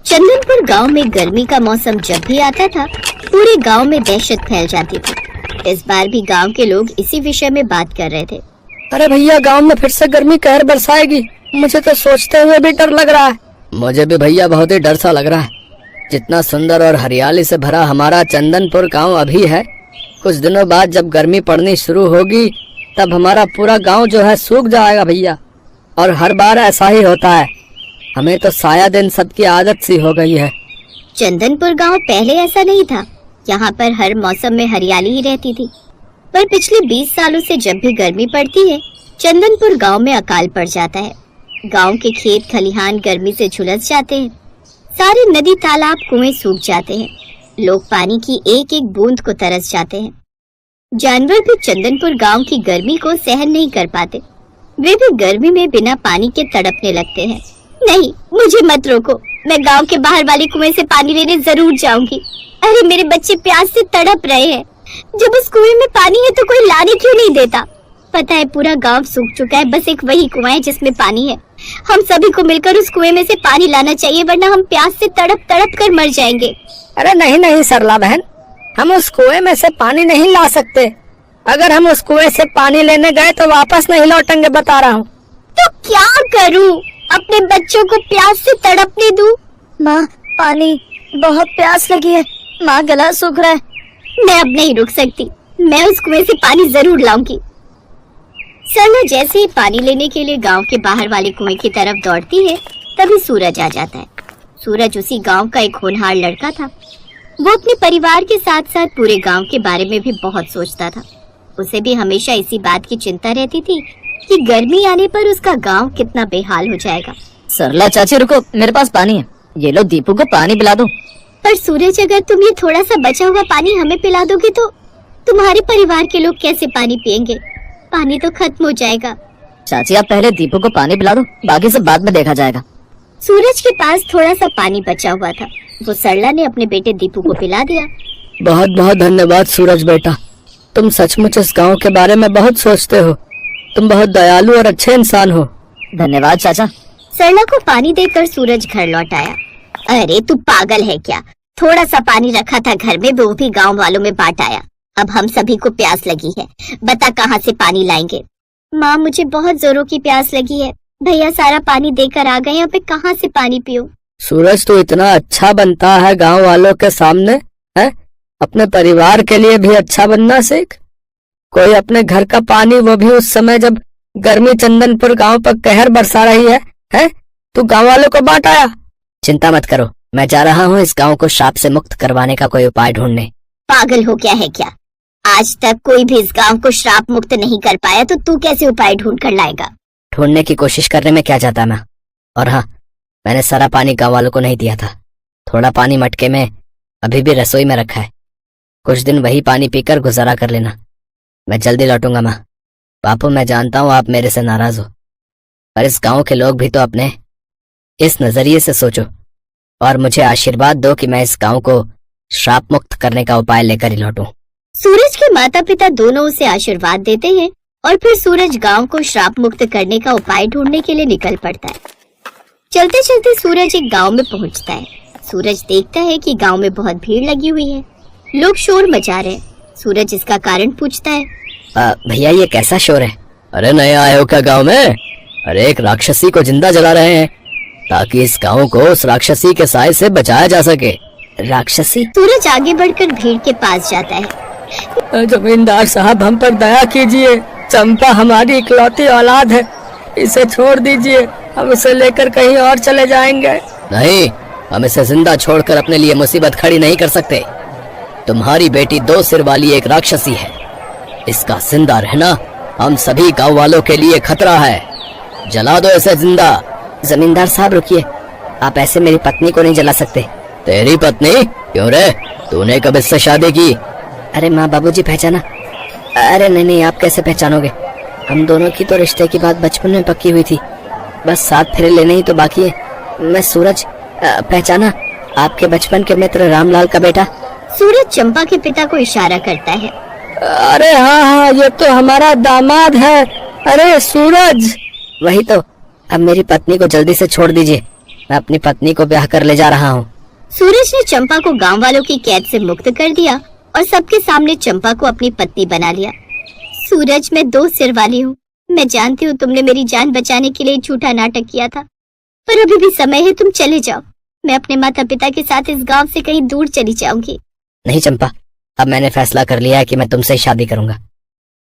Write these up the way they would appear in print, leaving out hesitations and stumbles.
चंदनपुर गांव में गर्मी का मौसम जब भी आता था, पूरे गांव में दहशत फैल जाती थी। इस बार भी गांव के लोग इसी विषय में बात कर रहे थे। अरे भैया, गांव में फिर से गर्मी कहर बरसाएगी। मुझे तो सोचते हुए भी डर लग रहा है। मुझे भी भैया बहुत ही डर सा लग रहा है। जितना सुंदर और हरियाली से भरा हमारा चंदनपुर गांव अभी है, कुछ दिनों बाद जब गर्मी पड़नी शुरू होगी तब हमारा पूरा गांव जो है सूख जाएगा भैया। और हर बार ऐसा ही होता है। हमें तो शायद इन सब की आदत सी हो गई है। चंदनपुर गांव पहले ऐसा नहीं था। यहाँ पर हर मौसम में हरियाली ही रहती थी। पर पिछले 20 सालों से जब भी गर्मी पड़ती है, चंदनपुर गांव में अकाल पड़ जाता है। गांव के खेत खलिहान गर्मी से झुलस जाते हैं। सारे नदी तालाब कुएं सूख जाते हैं। लोग पानी की एक एक बूंद को तरस जाते हैं। जानवर भी चंदनपुर गांव की गर्मी को सहन नहीं कर पाते। वे भी गर्मी में बिना पानी के तड़पने लगते हैं। नहीं, मुझे मत रोको। मैं गांव के बाहर वाले कुएं से पानी लेने जरूर जाऊंगी। अरे मेरे बच्चे प्यास से तड़प रहे हैं। जब उस कुएं में पानी है तो कोई लाने क्यों नहीं देता? पता है पूरा गांव सूख चुका है, बस एक वही कुआं है जिसमें पानी है। हम सभी को मिलकर उस कुएं में से पानी लाना चाहिए, वरना हम प्यास से तड़प तड़प कर मर जाएंगे। अरे नहीं नहीं सरला बहन, हम उस कुएं में से पानी नहीं ला सकते। अगर हम उस कुएं से पानी लेने गए तो वापस नहीं लौटेंगे, बता रहा हूँ। तो क्या करूँ? अपने बच्चों को प्यास से तड़पने दूं? माँ, पानी, बहुत प्यास लगी है। माँ, गला सूख रहा है। मैं अब नहीं रुक सकती। मैं उस कुएं से पानी जरूर लाऊंगी। सरला जैसे ही पानी लेने के लिए गांव के बाहर वाले कुएं की तरफ दौड़ती है, तभी सूरज आ जाता है। सूरज उसी गांव का एक होनहार लड़का था। वो अपने परिवार के साथ साथ पूरे गांव के बारे में भी बहुत सोचता था। उसे भी हमेशा इसी बात की चिंता रहती थी कि गर्मी आने पर उसका गांव कितना बेहाल हो जाएगा। सरला चाची रुको, मेरे पास पानी है। ये लो, दीपू को पानी पिला दो। पर सूरज, अगर तुम ये थोड़ा सा बचा हुआ पानी हमें पिला दोगे तो तुम्हारे परिवार के लोग कैसे पानी पिएंगे? पानी तो खत्म हो जाएगा। चाची, आप पहले दीपू को पानी पिला दो, बाकी सब बाद में देखा जाएगा। सूरज के पास थोड़ा सा पानी बचा हुआ था। वो सरला ने अपने बेटे दीपू को पिला दिया। बहुत बहुत धन्यवाद सूरज बेटा, तुम सचमुच इस गांव के बारे में बहुत सोचते हो। तुम बहुत दयालु और अच्छे इंसान हो। धन्यवाद चाचा। सरला को पानी देकर सूरज घर लौट आया। अरे तू पागल है क्या? थोड़ा सा पानी रखा था घर में, वो भी गांव वालों में बांट आया। अब हम सभी को प्यास लगी है, बता कहाँ से पानी लाएंगे? माँ, मुझे बहुत जोरों की प्यास लगी है। भैया सारा पानी देकर आ गए, अब मैं कहाँ से पानी पीऊं? सूरज, तू इतना अच्छा बनता है गांव वालों के सामने, है? अपने परिवार के लिए भी अच्छा बनना सीख। कोई अपने घर का पानी, वो भी उस समय जब गर्मी चंदनपुर गांव पर कहर बरसा रही है? तू गांव वालों को बांट आया। चिंता मत करो, मैं जा रहा हूँ इस गांव को श्राप से मुक्त करवाने का कोई उपाय ढूंढने। पागल हो गया है क्या? आज तक कोई भी इस गांव को श्राप मुक्त नहीं कर पाया, तो तू कैसे उपाय ढूंढ कर लाएगा? ढूंढने की कोशिश करने में क्या जाता मैं। और हाँ, मैंने सारा पानी गांव वालों को नहीं दिया था। थोड़ा पानी मटके में अभी भी रसोई में रखा है। कुछ दिन वही पानी पीकर गुजारा कर लेना। मैं जल्दी लौटूंगा माँ। बापू, मैं जानता हूँ आप मेरे से नाराज हो, पर इस गांव के लोग भी तो अपने इस नजरिए से सोचो और मुझे आशीर्वाद दो कि मैं इस गांव को श्राप मुक्त करने का उपाय लेकर ही लौटूं। सूरज के माता पिता दोनों उसे आशीर्वाद देते हैं और फिर सूरज गांव को श्राप मुक्त करने का उपाय ढूंढने के लिए निकल पड़ता है। चलते चलते सूरज एक गांव में पहुंचता है। सूरज देखता है कि गांव में बहुत भीड़ लगी हुई है। लोग शोर मचा रहे हैं। सूरज इसका कारण पूछता है। भैया, ये कैसा शोर है? अरे नए आए हो क्या गांव में? अरे एक राक्षसी को जिंदा जला रहे हैं ताकि इस गांव को उस राक्षसी के साए से बचाया जा सके। राक्षसी? सूरज आगे बढ़कर भीड़ के पास जाता है। जमींदार साहब, हम पर दया कीजिए। चंपा हमारी इकलौती औलाद है, इसे छोड़ दीजिए। हम इसे लेकर कहीं और चले जाएंगे। नहीं, हम इसे जिंदा छोड़कर अपने लिए मुसीबत खड़ी नहीं कर सकते। तुम्हारी बेटी 2 सिर वाली एक राक्षसी है। इसका जिंदा रहना हम सभी गांव वालों के लिए खतरा है। जला दो इसे जिंदा। जमींदार साहब रुकिए, आप ऐसे मेरी पत्नी को नहीं जला सकते। तेरी पत्नी? क्यों रे, तूने कब इससे शादी की? अरे माँ, बाबूजी पहचाना? अरे नहीं नहीं, आप कैसे पहचानोगे? हम दोनों की तो रिश्ते की बात बचपन में पक्की हुई थी, बस 7 फेरे लेने ही तो बाकी है। मैं सूरज, पहचाना? आपके बचपन के मित्र रामलाल का बेटा। सूरज चंपा के पिता को इशारा करता है। अरे हाँ, ये तो हमारा दामाद है। अरे सूरज! वही तो। अब मेरी पत्नी को जल्दी से छोड़ दीजिए, मैं अपनी पत्नी को ब्याह कर ले जा रहा हूँ। सूरज ने चंपा को गांव वालों की कैद से मुक्त कर दिया और सबके सामने चंपा को अपनी पत्नी बना लिया। सूरज, मैं 2 सिर वाली हूँ। मैं जानती हूँ तुमने मेरी जान बचाने के लिए झूठा नाटक किया था, पर अभी भी समय है, तुम चले जाओ। मैं अपने माता पिता के साथ इस गांव से कहीं दूर चली जाऊंगी। नहीं चंपा, अब मैंने फैसला कर लिया है कि मैं तुमसे ही शादी करूंगा।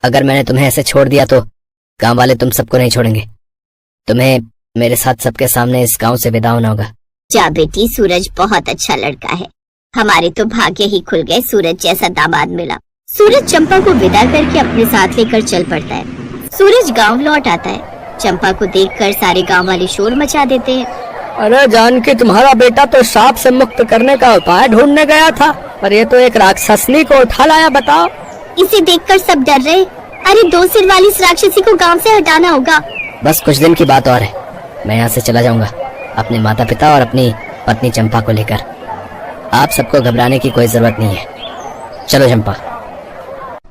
अगर मैंने तुम्हें ऐसे छोड़ दिया तो गांव वाले तुम सबको नहीं छोड़ेंगे। तुम्हें मेरे साथ सबके सामने इस गांव से विदा होना होगा। जा बेटी, सूरज बहुत अच्छा लड़का है। हमारे तो भाग्य ही खुल गए, सूरज जैसा दामाद मिला। सूरज चंपा को विदा करके अपने साथ लेकर चल पड़ता है। सूरज गांव लौट आता है। चंपा को देखकर सारे गांव वाले शोर मचा देते हैं। अरे जानकी, तुम्हारा बेटा तो सांप से मुक्त करने का उपाय ढूंढने गया था, पर ये तो एक राक्षसनी को उठा लाया। बताओ। इसे देखकर सब डर रहे। अरे 2 सिर वाली इस राक्षसी को गांव से हटाना होगा। बस कुछ दिन की बात और है, मैं यहाँ से चला जाऊंगा अपने माता पिता और अपनी पत्नी चंपा को लेकर। आप सबको घबराने की कोई जरूरत नहीं है। चलो चंपा।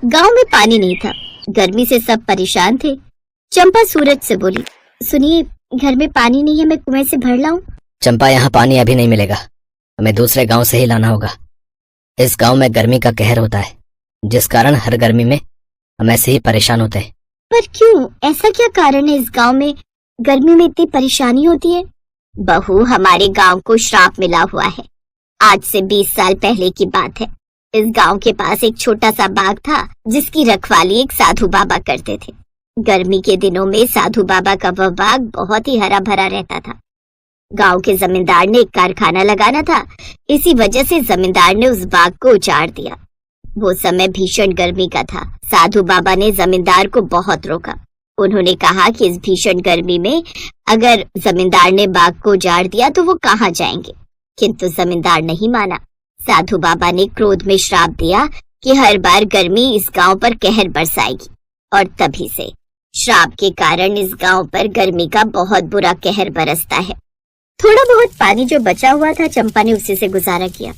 गांव में पानी नहीं था। गर्मी से सब परेशान थे। चंपा सूरज से बोली, सुनिए, घर में पानी नहीं है, मैं कुएं से भर लाऊं? चंपा, यहाँ पानी अभी नहीं मिलेगा, हमें दूसरे गांव से ही लाना होगा। इस गांव में गर्मी का कहर होता है, जिस कारण हर गर्मी में हम ऐसे ही परेशान होते हैं। पर क्यों? ऐसा क्या कारण है इस गांव में गर्मी में इतनी परेशानी होती है? बहू, हमारे गांव को श्राप मिला हुआ है। आज से 20 साल पहले की बात है। इस गांव के पास एक छोटा सा बाग था, जिसकी रखवाली एक साधु बाबा करते थे। गर्मी के दिनों में साधु बाबा का वह बाग बहुत ही हरा भरा रहता था। गांव के जमींदार ने एक कारखाना लगाना था, इसी वजह से जमींदार ने उस बाग को उजाड़ दिया। वो समय भीषण गर्मी का था। साधु बाबा ने जमींदार को बहुत रोका। उन्होंने कहा कि इस भीषण गर्मी में अगर जमींदार ने बाग को उजाड़ दिया तो वो कहाँ जाएंगे, किंतु जमींदार नहीं माना। साधु बाबा ने क्रोध में श्राप दिया कि हर बार गर्मी इस गांव पर कहर बरसाएगी, और तभी से श्राप के कारण इस गांव पर गर्मी का बहुत बुरा कहर बरसता है। थोड़ा बहुत पानी जो बचा हुआ था, चंपा ने उसी से गुजारा किया।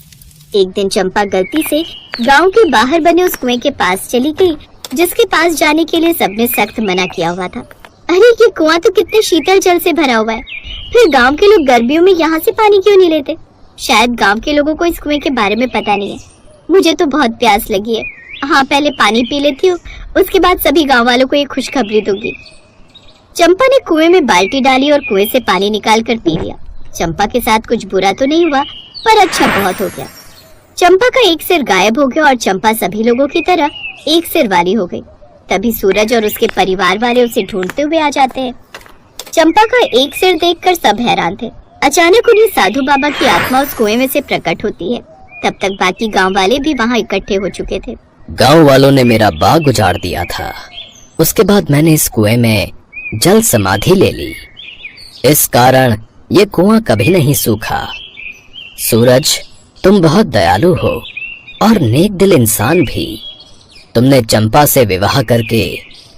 एक दिन चंपा गलती से गांव के बाहर बने उस कुएं के पास चली गई, जिसके पास जाने के लिए सबने सख्त मना किया हुआ था। अरे ये कुआं तो कितने शीतल जल से भरा हुआ है, फिर गांव के लोग गर्मियों में यहाँ से पानी क्यों नहीं लेते? शायद गांव के लोगों को इस कुएं के बारे में पता नहीं है। मुझे तो बहुत प्यास लगी है। हाँ, पहले पानी पी लेती हूँ, उसके बाद सभी गांव वालों को ये खुशखबरी दूंगी। चंपा ने कुएं में बाल्टी डाली और कुएं से पानी निकाल कर पी लिया। चंपा के साथ कुछ बुरा तो नहीं हुआ, पर अच्छा बहुत हो गया। चंपा का एक सिर गायब हो गया और चंपा सभी लोगों की तरह एक सिर वाली हो गई। तभी सूरज और उसके परिवार वाले उसे ढूंढते हुए आ जाते हैं। चंपा का एक सिर देखकर सब हैरान थे। अचानक उन्हें साधु बाबा की आत्मा उस कुएं में से प्रकट होती है। तब तक बाकी गांव वाले भी वहां इकट्ठे हो चुके थे। गांव वालों ने मेरा बाग उजाड़ दिया था, उसके बाद मैंने इस कुएं में जल समाधि ले ली। इस कारण ये कुआं कभी नहीं सूखा। सूरज, तुम बहुत दयालु हो और नेक दिल इंसान भी। तुमने चंपा से विवाह करके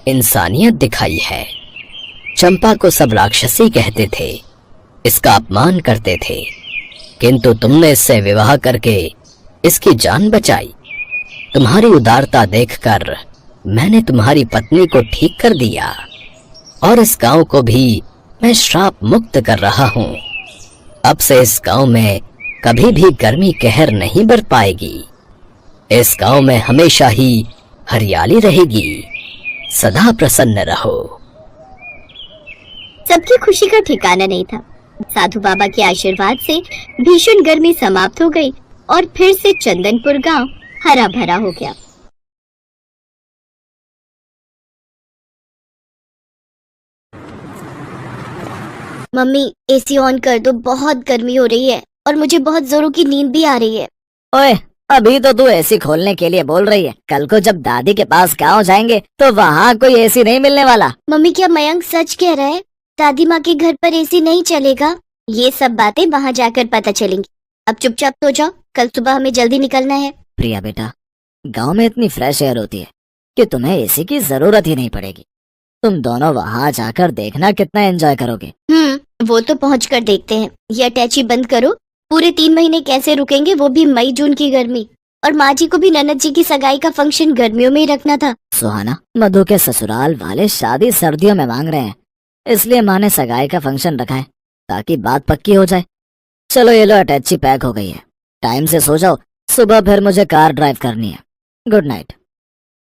इंसानियत दिखाई है। चंपा को सब राक्षसी कहते थे, इसका अपमान करते थे, किंतु तुमने इससे विवाह करके इसकी जान बचाई। तुम्हारी उदारता देखकर मैंने तुम्हारी पत्नी को ठीक कर दिया और इस गांव को भी मैं श्राप मुक्त कर रहा हूँ। अब से इस गांव में कभी भी गर्मी कहर नहीं बर पाएगी। इस गांव में हमेशा ही हरियाली रहेगी। सदा प्रसन्न रहो। सबकी खुशी का ठिकाना नहीं था। साधु बाबा के आशीर्वाद से भीषण गर्मी समाप्त हो गई और फिर से चंदनपुर गांव हरा भरा हो गया। मम्मी, एसी ऑन कर दो, बहुत गर्मी हो रही है और मुझे बहुत जोरों की नींद भी आ रही है। ओए, अभी तो तू एसी खोलने के लिए बोल रही है, कल को जब दादी के पास गांव जाएंगे तो वहाँ कोई एसी नहीं मिलने वाला। मम्मी, क्या मयंक सच कह रहा है? दादी माँ के घर पर एसी नहीं चलेगा? ये सब बातें वहाँ जाकर पता चलेंगी। अब चुपचाप सो जाओ, कल सुबह हमें जल्दी निकलना है। प्रिया बेटा, गांव में इतनी फ्रेश एयर होती है कि तुम्हें एसी की जरूरत ही नहीं पड़ेगी। तुम दोनों वहाँ जाकर देखना कितना एंजॉय करोगे। वो तो पहुँचकर देखते हैं। ये अटैची बंद करो। पूरे 3 महीने कैसे रुकेंगे, वो भी मई जून की गर्मी। और माँ जी को भी ननद जी की सगाई का फंक्शन गर्मियों में ही रखना था। सुहाना, मधु के ससुराल वाले शादी सर्दियों में मांग रहे हैं, इसलिए माँ ने सगाई का फंक्शन रखा है ताकि बात पक्की हो जाए। चलो ये लो, अटैची पैक हो गई है, टाइम से सो जाओ, सुबह फिर मुझे कार ड्राइव करनी है। Good night.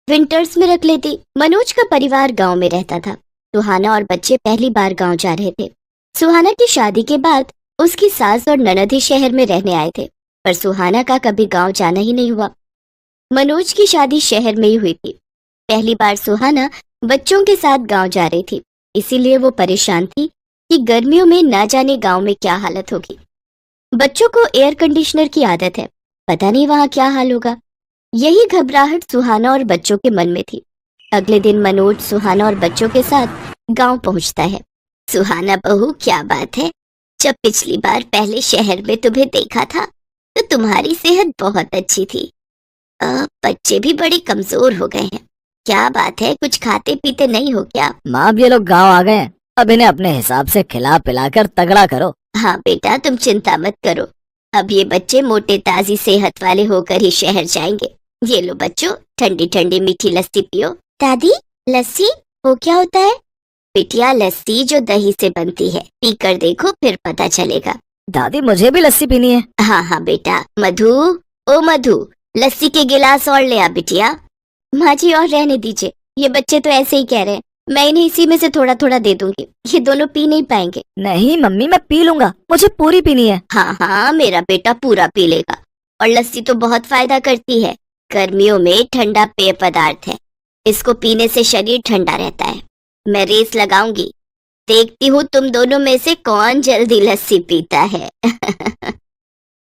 विंटर्स में रख लेती। मनोज का परिवार गांव में रहता था। सुहाना और बच्चे पहली बार गांव जा रहे थे। सुहाना की शादी के बाद उसकी सास और ननद ही शहर में रहने आए थे, पर सुहाना का कभी गांव जाना ही नहीं हुआ। मनोज की शादी शहर में ही हुई थी। पहली बार सुहाना बच्चों के साथ गांव जा रही थी, इसीलिए वो परेशान थी कि गर्मियों में ना जाने गांव में क्या हालत होगी। बच्चों को एयर कंडीशनर की आदत है, पता नहीं वहां क्या हाल होगा। यही घबराहट सुहाना और बच्चों के मन में थी। अगले दिन मनोज सुहाना और बच्चों के साथ गांव पहुंचता है। सुहाना बहू, क्या बात है, जब पिछली बार पहले शहर में तुम्हें देखा था तो तुम्हारी सेहत बहुत अच्छी थी। बच्चे भी बड़े कमजोर हो गए हैं, क्या बात है, कुछ खाते पीते नहीं हो क्या? माँ, अब ये लोग गांव आ गए हैं, अब इन्हें अपने हिसाब से खिला पिलाकर तगड़ा करो। हाँ बेटा, तुम चिंता मत करो, अब ये बच्चे मोटे ताजी सेहत वाले होकर ही शहर जाएंगे। ये लो बच्चों, ठंडी ठंडी मीठी लस्सी पियो। दादी, लस्सी वो क्या होता है? बिटिया, लस्सी जो दही से बनती है, पीकर देखो फिर पता चलेगा। दादी, मुझे भी लस्सी पीनी है। हाँ हाँ बेटा। मधु, ओ मधु, लस्सी के गिलास और ले आ बिटिया। माँ जी, और रहने दीजिए, ये बच्चे तो ऐसे ही कह रहे हैं, मैं इन्हें इसी में से थोड़ा थोड़ा दे दूंगी, ये दोनों पी नहीं पाएंगे। नहीं मम्मी, मैं पी लूंगा, मुझे पूरी पीनी है। हाँ हाँ, मेरा बेटा पूरा पी लेगा। और लस्सी तो बहुत फायदा करती है, गर्मियों में ठंडा पेय पदार्थ है, इसको पीने से शरीर ठंडा रहता है। मैं रेस लगाऊंगी, देखती हूँ तुम दोनों में से कौन जल्दी लस्सी पीता है।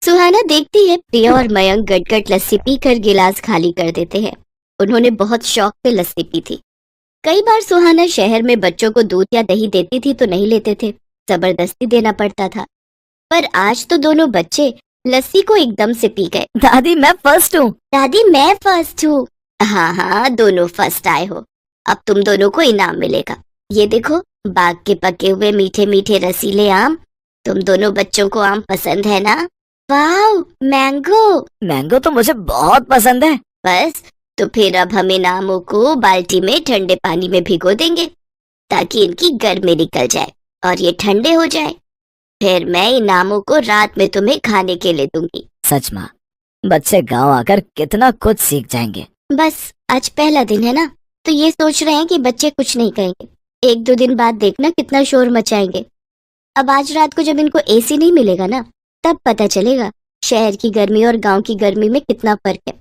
सुहाना देखती है प्रिया और मयंक गटगट लस्सी पीकर गिलास खाली कर देते हैं। उन्होंने बहुत शौक से लस्सी पी थी। कई बार सुहाना शहर में बच्चों को दूध या दही देती थी तो नहीं लेते थे, जबरदस्ती देना पड़ता था। पर आज तो दोनों बच्चे लस्सी को एकदम से पी गए। दादी, मैं फर्स्ट हूँ। दादी, मैं फर्स्ट हूँ। हाँ हाँ, दोनों फर्स्ट आए हो, अब तुम दोनों को इनाम मिलेगा। ये देखो, बाग के पके हुए मीठे मीठे रसीले आम। तुम दोनों बच्चों को आम पसंद है ना? वाह, मैंगो। मैंगो तो मुझे बहुत पसंद है। बस, तो फिर अब हम इन आमों को बाल्टी में ठंडे पानी में भिगो देंगे ताकि इनकी गर्मी निकल जाए और ये ठंडे हो जाए। फिर मैं इन आमों को रात में तुम्हें खाने के लिए दूंगी। सच माँ, बच्चे गांव आकर कितना कुछ सीख जाएंगे। बस आज पहला दिन है ना, तो ये सोच रहे हैं कि बच्चे कुछ नहीं कहेंगे, एक दो दिन बाद देखना कितना शोर मचाएंगे। अब आज रात को जब इनको एसी नहीं मिलेगा ना, तब पता चलेगा शहर की गर्मी और गांव की गर्मी में कितना फर्क है।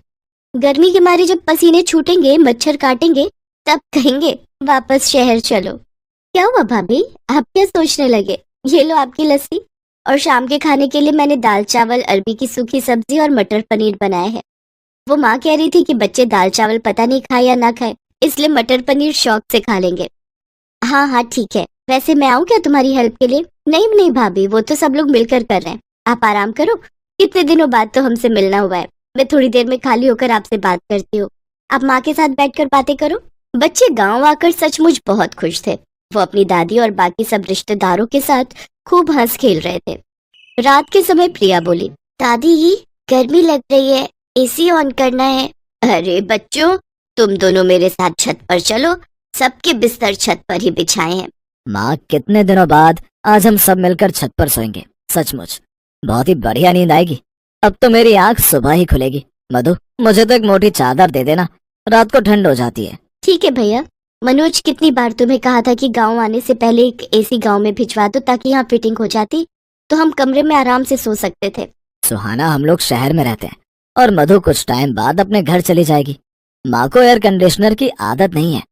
गर्मी के मारे जब पसीने छूटेंगे, मच्छर काटेंगे, तब कहेंगे वापस शहर चलो। क्या हुआ भाभी, आप क्या सोचने लगे? ये लो आपकी लस्सी, और शाम के खाने के लिए मैंने दाल चावल, अरबी की सूखी सब्जी और मटर पनीर बनाया है। वो माँ कह रही थी कि बच्चे दाल चावल पता नहीं खाए या ना खाए, इसलिए मटर पनीर शौक से खा लेंगे। हाँ हाँ ठीक है, वैसे मैं आऊँ क्या तुम्हारी हेल्प के लिए? नहीं नहीं भाभी, वो तो सब लोग मिलकर कर रहे हैं, आप आराम करो, कितने दिनों बाद तो हमसे मिलना हुआ है। मैं थोड़ी देर में खाली होकर आपसे बात करती हूँ, आप माँ के साथ बैठकर बातें करो। बच्चे गांव आकर सचमुच बहुत खुश थे। वो अपनी दादी और बाकी सब रिश्तेदारों के साथ खूब हंस खेल रहे थे। रात के समय प्रिया बोली, दादी गर्मी लग रही है, एसी ऑन करना है। अरे बच्चों, तुम दोनों मेरे साथ छत पर चलो, सबके बिस्तर छत पर ही बिछाए हैं। माँ, कितने दिनों बाद आज हम सब मिलकर छत पर सोएंगे, सचमुच बहुत ही बढ़िया नींद आएगी। अब तो मेरी आंख सुबह ही खुलेगी। मधु, मुझे तो एक मोटी चादर दे देना, रात को ठंड हो जाती है। ठीक है भैया। मनोज, कितनी बार तुम्हें कहा था कि गांव आने से पहले एक एसी गांव में भिजवा दो ताकि यहाँ फिटिंग हो जाती, तो हम कमरे में आराम से सो सकते थे। सुहाना, हम लोग शहर में रहते हैं और मधु कुछ टाइम बाद अपने घर चली जाएगी। माँ को एयर कंडीशनर की आदत नहीं है।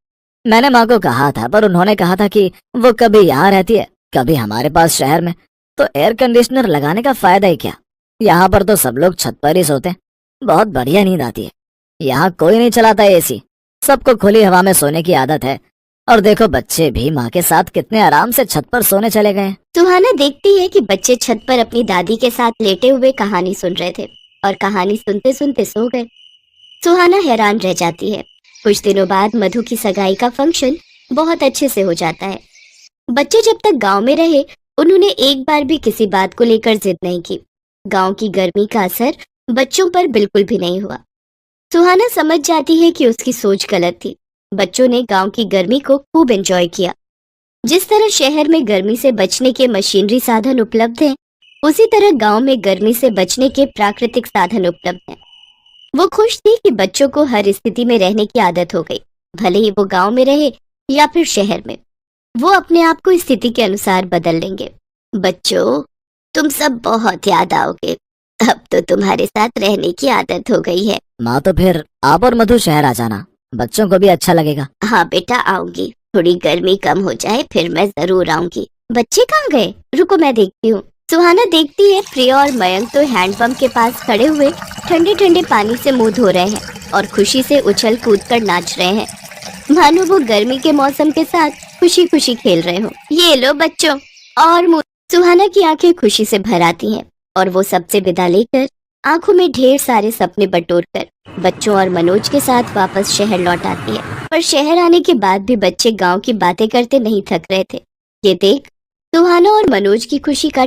मैंने माँ को कहा था, पर उन्होंने कहा था कि वो कभी यहाँ रहती है, कभी हमारे पास शहर में, तो एयर कंडीशनर लगाने का फायदा ही क्या। यहाँ पर तो सब लोग छत पर ही सोते हैं, बहुत बढ़िया नींद आती है। यहाँ कोई नहीं चलाता एसी, सबको खुली हवा में सोने की आदत है। और देखो, बच्चे भी माँ के साथ कितने आराम से छत पर सोने चले गए। सुहाना देखती है कि बच्चे छत पर अपनी दादी के साथ लेटे हुए कहानी सुन रहे थे और कहानी सुनते सुनते सो गए। सुहाना हैरान रह जाती है। कुछ दिनों बाद मधु की सगाई का फंक्शन बहुत अच्छे से हो जाता है। बच्चे जब तक गांव में रहे, उन्होंने एक बार भी किसी बात को लेकर जिद नहीं की। गांव की गर्मी का असर बच्चों पर बिल्कुल भी नहीं हुआ। सुहाना समझ जाती है कि उसकी सोच गलत थी। बच्चों ने गांव की गर्मी को खूब एंजॉय किया। जिस तरह शहर में गर्मी से बचने के मशीनरी साधन उपलब्ध हैं, उसी तरह गांव में गर्मी से बचने के प्राकृतिक साधन उपलब्ध हैं। वो खुश थी कि बच्चों को हर स्थिति में रहने की आदत हो गई, भले ही वो गांव में रहे या फिर शहर में। वो अपने आप को स्थिति के अनुसार बदल लेंगे। बच्चों, तुम सब बहुत याद आओगे। अब तो तुम्हारे साथ रहने की आदत हो गई है। माँ तो फिर आप और मधु शहर आ जाना, बच्चों को भी अच्छा लगेगा। हाँ बेटा, आऊंगी। थोड़ी गर्मी कम हो जाए फिर मैं जरूर आऊंगी। बच्चे कहाँ गए? रुको मैं देखती हूँ। सुहाना देखती है प्रिया और मयंक तो हैंडपंप के पास खड़े हुए ठंडे ठंडे पानी से मुंह धो रहे हैं और खुशी से उछल कूद कर नाच रहे हैं, मानो वो गर्मी के मौसम के साथ खुशी खुशी खेल रहे हो। ये लो बच्चों और मुंह। सुहाना की आंखें खुशी से भर आती हैं और वो सबसे विदा लेकर आंखों में ढेर सारे सपने बटोरकर बच्चों और मनोज के साथ वापस शहर लौट आती है। पर शहर आने के बाद भी बच्चे गांव की बातें करते नहीं थक रहे थे। ये देख सुहाना और मनोज की खुशी का